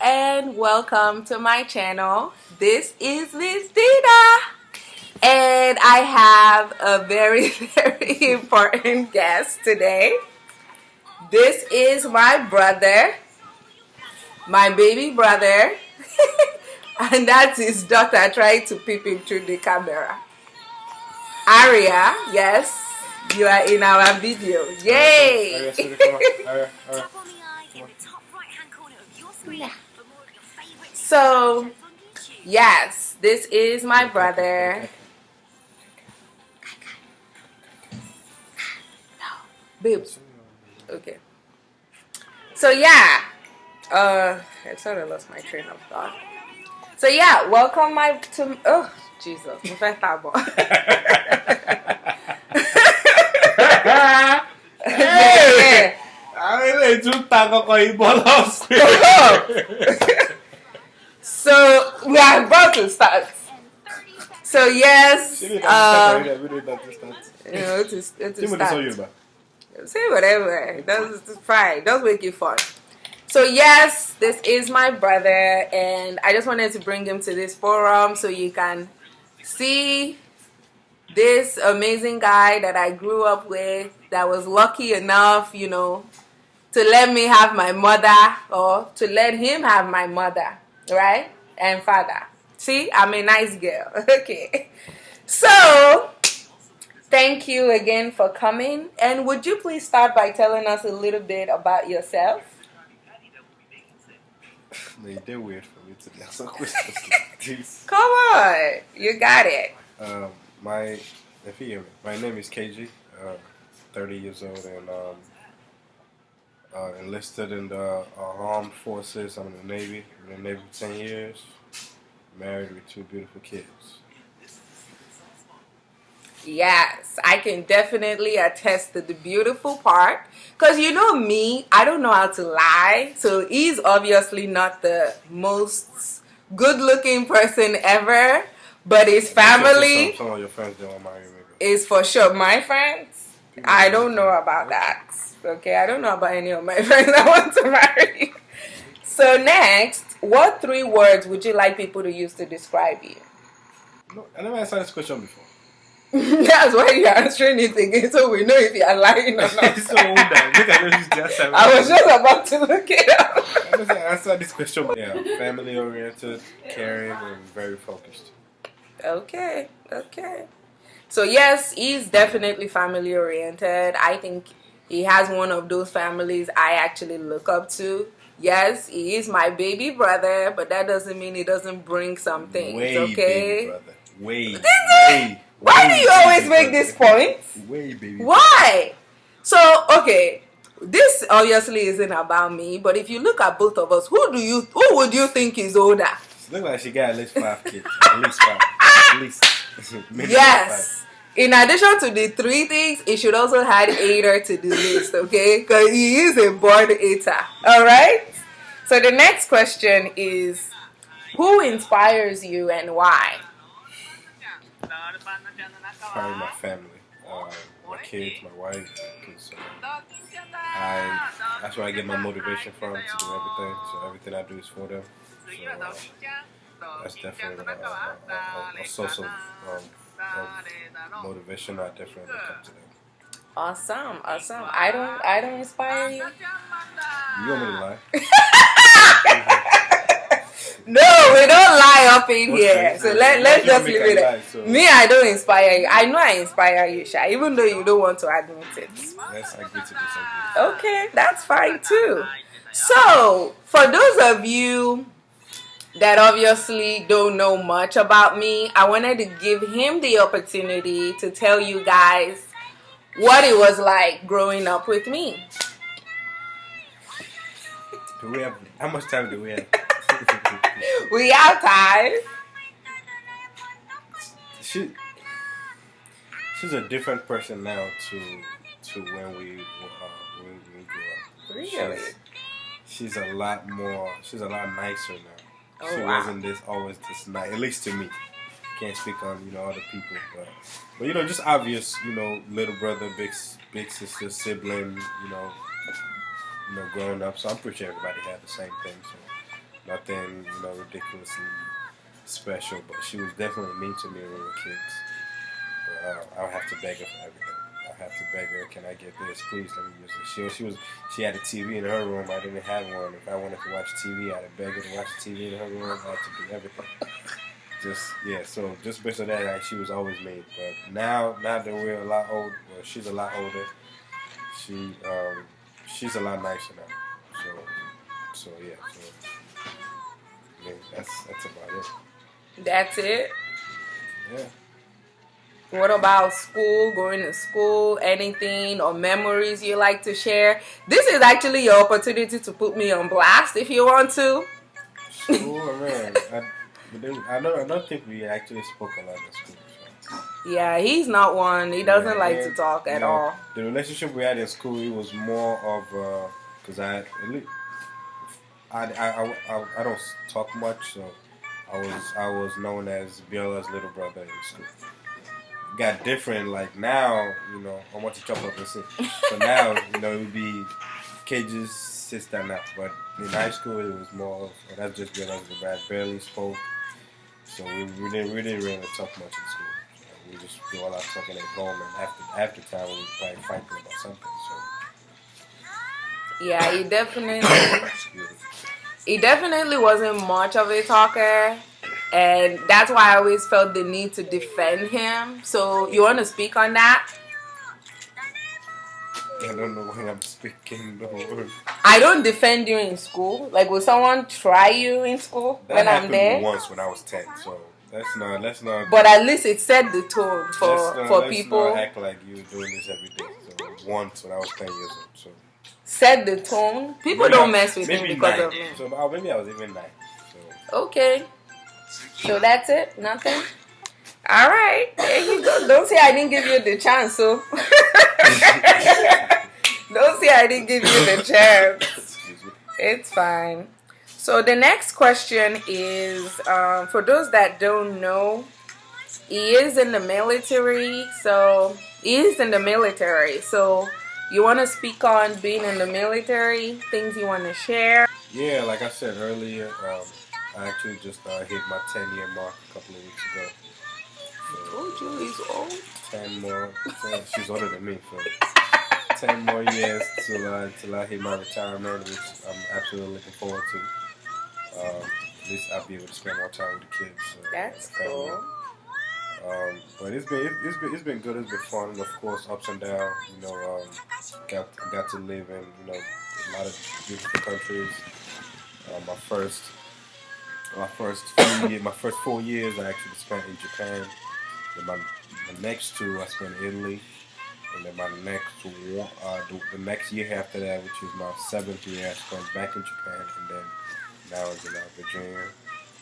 and welcome to my channel. This is Miss Dina, and I have a very, very important guest today. This is my brother, my baby brother, and that's his daughter trying to peep him through the camera. Aria, yes, you are in our video. Yay! So, yes, this is my brother. No, babe. Okay. So yeah, I sort of lost my train of thought. So yeah, welcome to Jesus, Hey! So we are about to start. So yes, to start. Say whatever. That's fine. Don't make it fun. So yes, this is my brother, and I just wanted to bring him to this forum so you can see this amazing guy that I grew up with, that was lucky enough, to let me have my mother, or to let him have my mother, right? And father. See, I'm a nice girl. Okay. So, thank you again for coming. And would you please start by telling us a little bit about yourself? They're weird for me to answer questions like this. Come on, you got it. My name is KG. 30 years old and enlisted in the armed forces. I'm in the Navy. Been in the Navy for 10 years. Married with 2 beautiful kids. Yes, I can definitely attest to the beautiful part. Because you know me, I don't know how to lie. So he's obviously not the most good-looking person ever. But his family some of your friends don't want to marry me. Is for sure. My friends, I don't know about that. Okay, I don't know about any of my friends that want to marry. So next, what 3 words would you like people to use to describe you? No, I never answered this question before. That's why you're answering it again, so we know if you're lying or not. It's so old now. I was just about to look it up. I was answer this question. Yeah, family oriented, caring, and very focused. Okay. So yes, he's definitely family oriented. I think he has one of those families I actually look up to. Yes, he is my baby brother, but that doesn't mean he doesn't bring some things, okay? Baby brother. Way. Why do you always make this point? Way, baby. Why? So, okay, this obviously isn't about me, but if you look at both of us, who would you think is older? She look like she got at least 5 kids. At least 5. At least. Yes. 5. In addition to the 3 things, he should also add Ader to the list, okay? Because he is a born eater. Alright? So the next question is, who inspires you and why? Probably my family, my kids, my wife. Cause, that's where I get my motivation from to do everything. So everything I do is for them. So that's definitely a source of motivation. I definitely look up to them. Awesome. I don't inspire you. You want me to lie? No, we don't lie up in here. So let's just leave it at that. Me, I don't inspire you. I know I inspire you, Sha, even though you don't want to admit it. Let's agree to disagree. Okay, that's fine too. So, for those of you that obviously don't know much about me, I wanted to give him the opportunity to tell you guys what it was like growing up with me. How much time do we have? We have time. She's a different person now to when we grew up. Really? She's a lot nicer now. Oh, she wow. wasn't always this nice, at least to me. Can't speak on other people, but just obvious, little brother, big sister, sibling, growing up. So I'm pretty sure everybody had the same thing. So Nothing, ridiculously special. But she was definitely mean to me when we were kids. But I would have to beg her for everything. I have to beg her, can I get this? Please let me use it. She had a TV in her room. I didn't have one. If I wanted to watch TV, I had to beg her to watch TV in her room. I had to do everything. So just based on that, she was always mean. But now that we're a lot older, well, she's a lot older. She's a lot nicer now. So yeah, that's about it. That's it? Yeah. What about school, going to school, anything or memories you like to share? This is actually your opportunity to put me on blast if you want to. School, man. I don't think we actually spoke a lot in school. So. Yeah, he's not one. He doesn't like to talk at all. The relationship we had in school, it was more of because I don't talk much, so I was known as Biola's little brother in school. Got different, like now, I want to chop up and sit. So now, it would be Cage's sister now. But in high school, it was more of, that's just Biola's little brother. I barely spoke. So we didn't really talk much in school. So we just do all our talking at home, and after time we probably fighting about something. So yeah, he definitely wasn't much of a talker, and that's why I always felt the need to defend him. So you want to speak on that? I don't know why I'm speaking the word. I don't defend you in school. Like, will someone try you in school when I'm there? Once when I was 10, so let's not. But at least it set the tone for people. Let's not act like you were doing this every day. So once when I was 10 years old, so. Set the tone. People don't mess with me because of me. So maybe I was even 9. So. Okay. So that's it? Nothing? All right. There you go. Don't say I didn't give you the chance, so. Don't say I didn't give you the chance. It's fine. So the next question is, for those that don't know, he is in the military. So you want to speak on being in the military, things you want to share? Yeah, like I said earlier, I actually just hit my 10-year mark a couple of weeks ago. So, he's old. 10 more. She's older than me, so 10 more years till I hit my retirement, which I'm absolutely looking forward to. At least I'll be able to spend more time with the kids. So that's cool. But it's been good. It's been fun, and of course ups and downs. Got to live in a lot of beautiful countries. My first 4 years I actually spent in Japan. Then my next 2 I spent in Italy, and then my next one, the next year after that, which was my 7th year, I spent back in Japan, and then now in Virginia.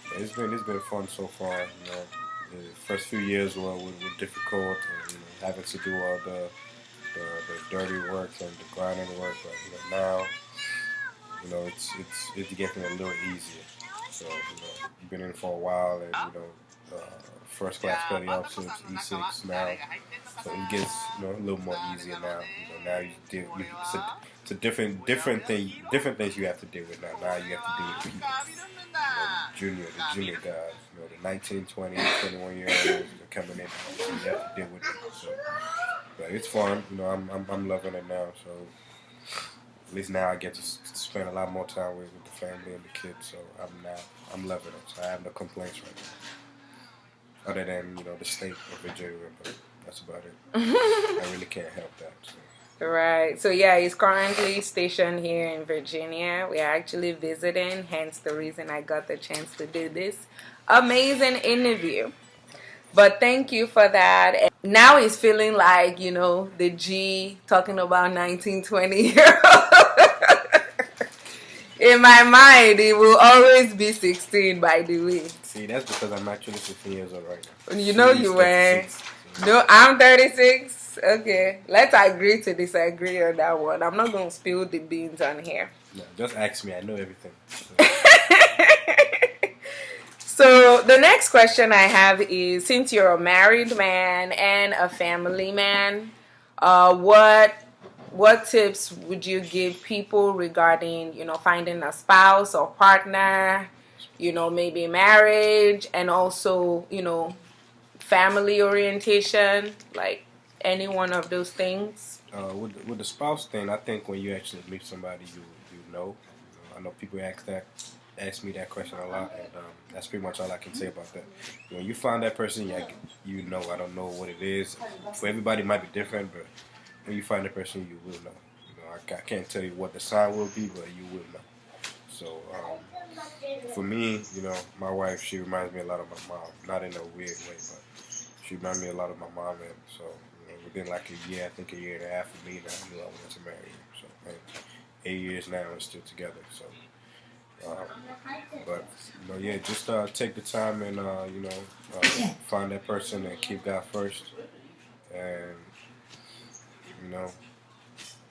But it's been fun so far. The first few years were difficult, and having to do all the dirty work and the grinding work. But now, it's getting a little easier. So you've been in for a while, and first class petty officer is E6 now, so it gets a little more easier now. Now it's a different things you have to deal with now. Now you have to deal with people, the junior guys, the 19, 20, 21 year olds are coming in. So you have to deal with them. So, but it's fun. I'm loving it now. So at least now I get to spend a lot more time with the family and the kids. So I'm loving it. So I have no complaints right now, other than the state of Virginia. But that's about it. I really can't help that. So. Right. So yeah, he's currently stationed here in Virginia. We are actually visiting, hence the reason I got the chance to do this amazing interview. But thank you for that. And now he's feeling like, the G talking about 19, 20-year-old. In my mind, he will always be 16, by the way. See, that's because I'm actually 16 years old right now. You were. No, I'm 36. Okay, let's agree to disagree on that one. I'm not going to spill the beans on here. No, just ask me. I know everything. So the next question I have is, since you're a married man and a family man, what what tips would you give people regarding, finding a spouse or partner, maybe marriage, and also, family orientation, like any one of those things? With the spouse thing, I think when you actually meet somebody, you know. I know people ask me that question a lot, and that's pretty much all I can say about that. When you find that person, you know. I don't know what it is. For everybody, it might be different, but when you find that person, you will know. I can't tell you what the sign will be, but you will know. So for me, my wife, she reminds me a lot of my mom. Not in a weird way, but she reminds me a lot of my mom. And so within like a year, I think a year and a half of me, now I knew I wanted to marry her. So and 8 years now, we're still together. So, but yeah, just take the time and find that person and keep God first, and you know,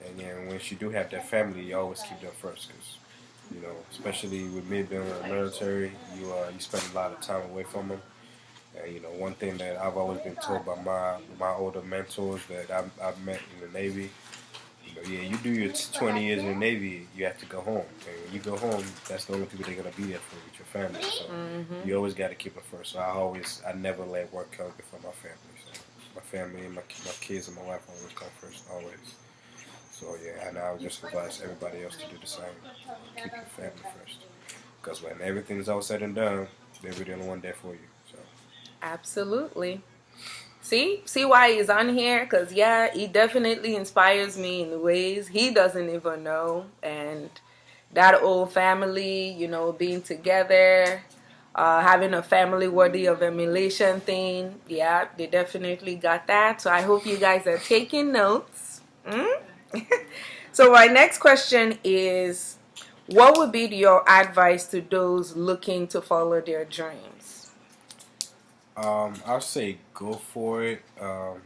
and then once you do have that family, you always keep them first, because especially with me being in the military, you spend a lot of time away from them. And one thing that I've always been told by my older mentors that I've met in the Navy, yeah, you do your 20 years in the Navy, you have to go home. And when you go home, that's the only people they're gonna be there for, with your family. So you always got to keep it first. So I never let work come before my family. So my family and my kids and my wife always come first, always. So yeah, and I would just advise everybody else to do the same. Keep your family first, because when everything's all said and done, they'll be the only one there for you. So Absolutely. See why he's on here? Because, yeah, he definitely inspires me in ways he doesn't even know. And that old family, being together, having a family worthy of emulation thing, yeah, they definitely got that. So I hope you guys are taking notes. So my next question is, what would be your advice to those looking to follow their dreams? I'll say go for it. Um,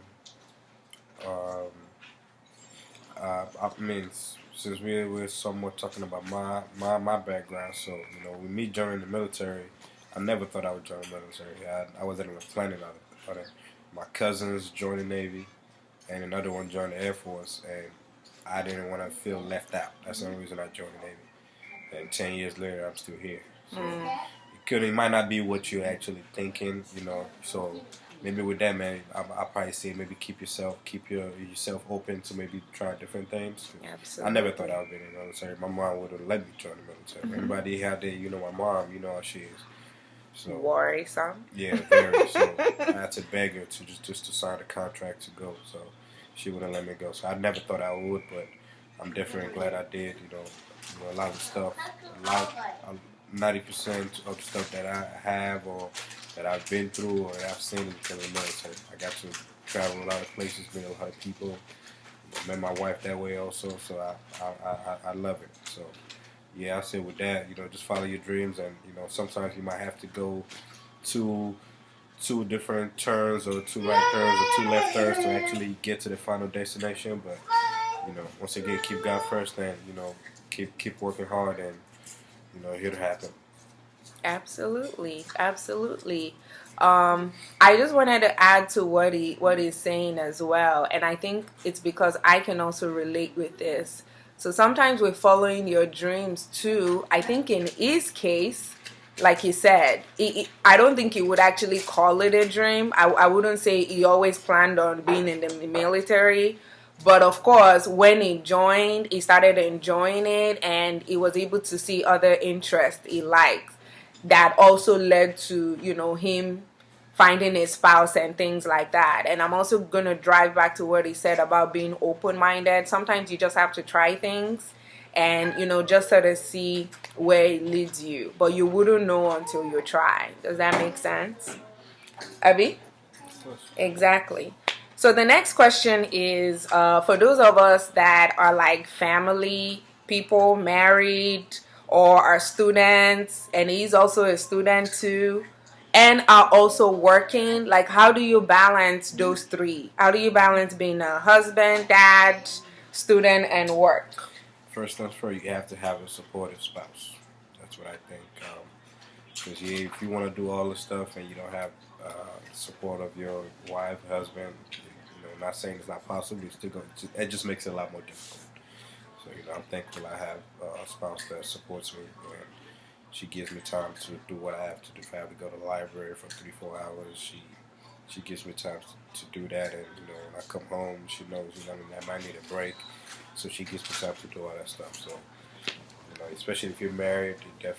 I mean, since we're somewhat talking about my background, so with me joining the military, I never thought I would join the military. I wasn't even planning on it. My cousins joined the Navy, and another one joined the Air Force, and I didn't want to feel left out. That's the only reason I joined the Navy. And 10 years later, I'm still here. So it might not be what you're actually thinking, So maybe with that, man, I probably say maybe keep yourself open to maybe try different things. Absolutely. I never thought I would be in the military. My mom would have let me join the military. Everybody out there, my mom, you know how she is. So Worrisome. yeah, very. So I had to beg her to just to sign a contract to go. So she wouldn't let me go. So I never thought I would, but I'm definitely glad I did. A lot of stuff, 90% of the stuff that I have or that I've been through or that I've seen is because of the military. I got to travel a lot of places, meet a lot of people. Met my wife that way also, so I love it. So yeah, I say with that, just follow your dreams, and sometimes you might have to go two different turns or two right turns or two left turns to actually get to the final destination. But once again, keep God first, and keep working hard, and it'll happen. Absolutely, absolutely. I just wanted to add to what he's saying as well, and I think it's because I can also relate with this. So sometimes with following your dreams too, I think in his case, like he said, I don't think he would actually call it a dream. I wouldn't say he always planned on being in the military. But of course, when he joined, he started enjoying it, and he was able to see other interests he likes. That also led to, him finding a spouse and things like that. And I'm also going to drive back to what he said about being open-minded. Sometimes you just have to try things and, just sort of see where it leads you. But you wouldn't know until you try. Does that make sense? Abby? Exactly. So the next question is for those of us that are like family people, married, or are students, and he's also a student too, and are also working, like how do you balance those three? How do you balance being a husband, dad, student, and work? First things first, you have to have a supportive spouse. That's what I think. Because if you want to do all this stuff and you don't have support of your wife, husband, not saying it's not possible. It's still going. It just makes it a lot more difficult. So I'm thankful I have a spouse that supports me, and she gives me time to do what I have to do. If I have to go to the library for 3-4 hours, she gives me time to do that. And when I come home, she knows I might need a break, so she gives me time to do all that stuff. So especially if you're married, it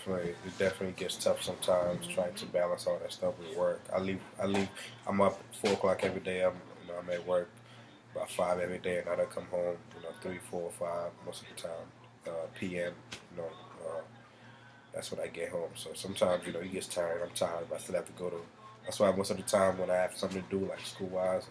definitely gets tough sometimes trying to balance all that stuff with work. I'm up at 4 o'clock every day. I'm at work about 5 every day, and I don't come home 3, 4, 5 most of the time p.m. Uh, that's when I get home. So sometimes he gets tired. I'm tired, but I still have to go to. That's why most of the time when I have something to do like school wise,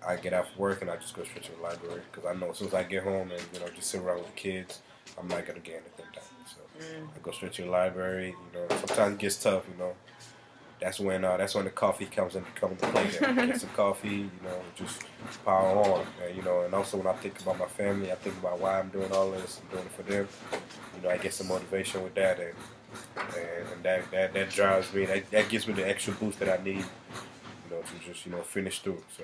I get off work and I just go straight to the library because I know as soon as I get home and just sit around with the kids, I'm not gonna get anything done. So I go straight to the library. Sometimes it gets tough. That's when the coffee comes into play. There, get some coffee. Just power on. And also when I think about my family, I think about why I'm doing all this. I'm doing it for them. I get some motivation with that, and that drives me. That gives me the extra boost that I need. To just finish through. So.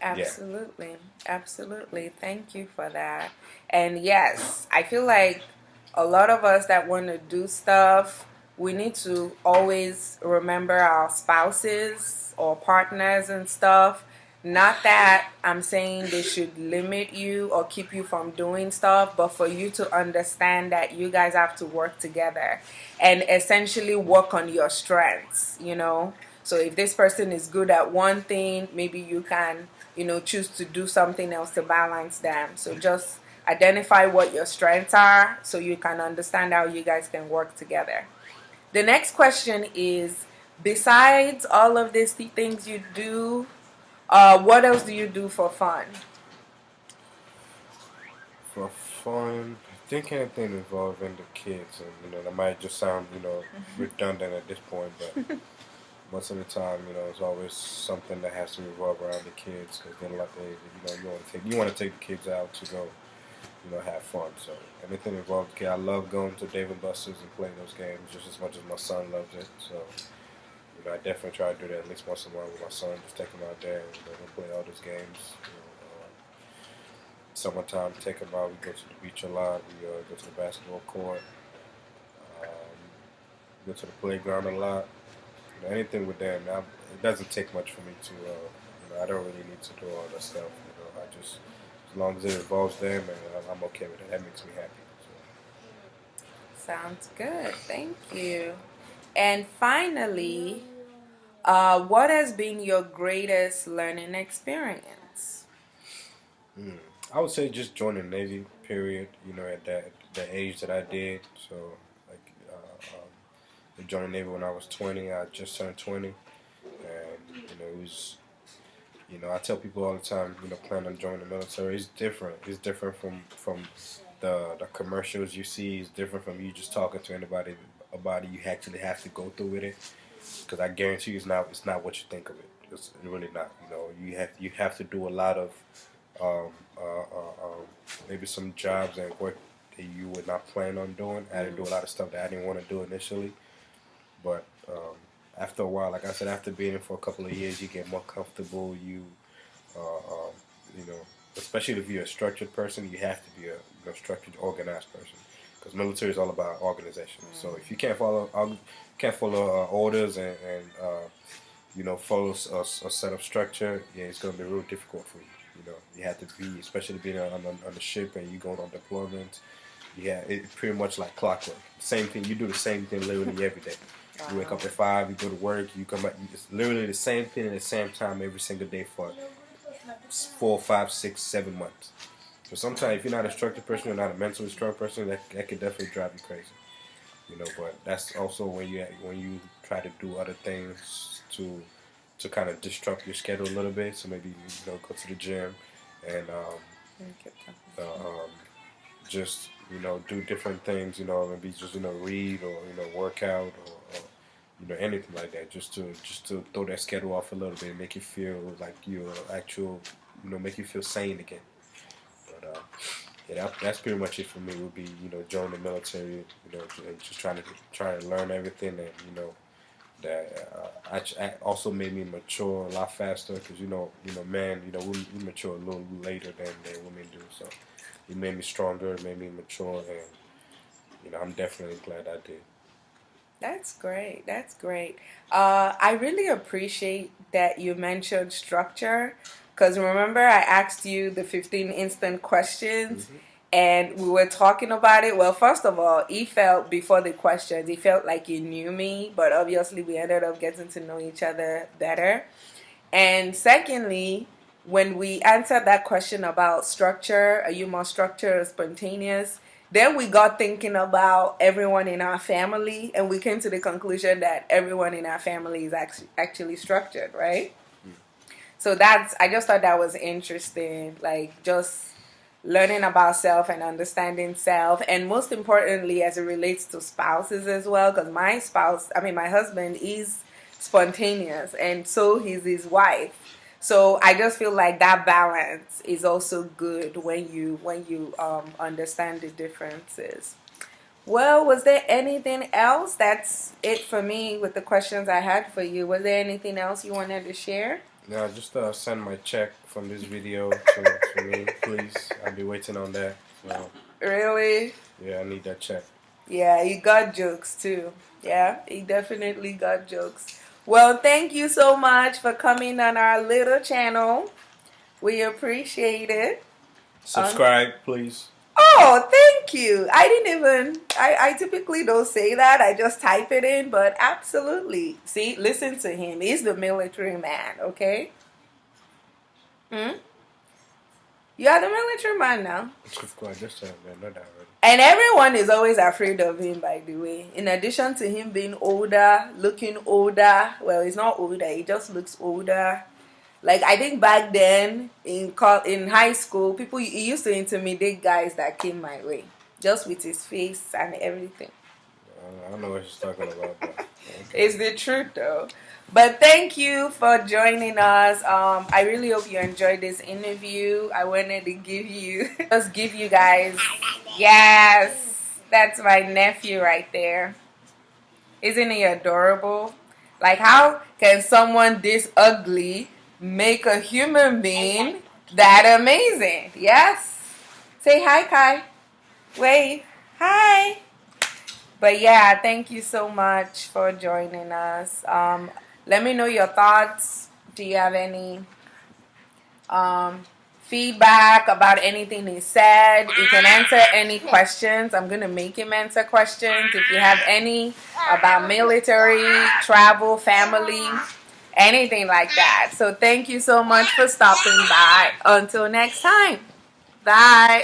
Absolutely. Yeah. Absolutely. Thank you for that. And yes, I feel like a lot of us that want to do stuff, we need to always remember our spouses or partners and stuff. Not that I'm saying they should limit you or keep you from doing stuff, but for you to understand that you guys have to work together and essentially work on your strengths, So if this person is good at one thing, maybe you can, choose to do something else to balance them. So just identify what your strengths are so you can understand how you guys can work together. The next question is, besides all of these things you do, what else do you do for fun? For fun, I think anything involving the kids, and that might just sound, redundant at this point, but most of the time, it's always something that has to revolve around the kids because then, you want to take the kids out to go, have fun. So anything involved with kids, I love going to Dave and Buster's and playing those games just as much as my son loves it. So. I definitely try to do that at least once in a while with my son. Just take him out there and play all those games. Summertime, take him out. We go to the beach a lot. We go to the basketball court. Go to the playground a lot. Anything with them. It doesn't take much for me to. I don't really need to do all that stuff. I just as long as it involves them, and I'm okay with it. That makes me happy. So. Sounds good. Thank you. And finally, what has been your greatest learning experience? I would say just joining the Navy, period. At the age that I did. So, I joined the Navy when I was 20. I just turned 20. And, it was, I tell people all the time, plan on joining the military. It's different. It's different from the commercials you see. It's different from you just talking to anybody about it. You actually have to go through with it. Because I guarantee you, it's not what you think of it. It's really not. You have to do a lot of maybe some jobs and work that you would not plan on doing. I had to do a lot of stuff that I didn't want to do initially, but after a while, like I said, after being in for a couple of years, you get more comfortable. Especially if you're a structured person, you have to be a structured, organized person. Because military is all about organization. So if you can't follow orders and follow a set of structure, it's going to be real difficult for you. You have to be, especially being on the ship and you going on deployment. Yeah, it's pretty much like clockwork. Same thing. You do the same thing literally every day. Wow. You wake up at 5, you go to work, you come back. It's literally the same thing at the same time every single day for 4, 5, 6, 7 months. So sometimes if you're not a structured person, you're not a mentally strong person, that could definitely drive you crazy. But that's also when you try to do other things to kind of disrupt your schedule a little bit. So maybe go to the gym and just do different things. Maybe just read or work out or anything like that. Just to throw that schedule off a little bit, and make you feel like you're actual. Make you feel sane again. But that's pretty much it for me. Would be join the military. And just trying to learn everything and that also made me mature a lot faster because men, we mature a little later than women do. So it made me stronger, it made me mature, and I'm definitely glad I did. That's great. That's great. I really appreciate that you mentioned structure because remember I asked you the 15 instant questions Mm-hmm. and we were talking about it. Well, first of all, he felt before the questions, he felt like he knew me, but obviously we ended up getting to know each other better. And secondly, when we answered that question about structure, are you more structured or spontaneous? Then we got thinking about everyone in our family, and we came to the conclusion that everyone in our family is actually structured, right? So I just thought that was interesting, like just learning about self and understanding self, and most importantly, as it relates to spouses as well, because my husband is spontaneous, and so he's his wife. So I just feel like that balance is also good when you understand the differences. Well, was there anything else? That's it for me with the questions I had for you. Was there anything else you wanted to share? Now, just send my check from this video to me, please. I'll be waiting on that. So, Really? yeah, I need that check. Yeah, he got jokes too. Yeah, he definitely got jokes. Well, thank you so much for coming on our little channel. We appreciate it. Subscribe, please. Oh, thank you. I typically don't say that. I just type it in, but absolutely. See, listen to him. He's the military man, okay? Hmm? You are the military man now. Of course, just I know that already. And everyone is always afraid of him, by the way. In addition to him being older, looking older, well, he's not older, he just looks older. Like, I think back then, in high school, he used to intimidate guys that came my way. Just with his face and everything. I don't know what she's talking about, but okay. It's the truth, though. But thank you for joining us. I really hope you enjoyed this interview. I wanted to give you guys. Yes, that's my nephew right there. Isn't he adorable? Like, how can someone this ugly make a human being that amazing? Yes. Say hi, Kai. Wave. Hi. But yeah, thank you so much for joining us. Let me know your thoughts. Do you have any feedback about anything he said? You can answer any questions. I'm going to make him answer questions. If you have any about military, travel, family, anything like that. So thank you so much for stopping by. Until next time. Bye.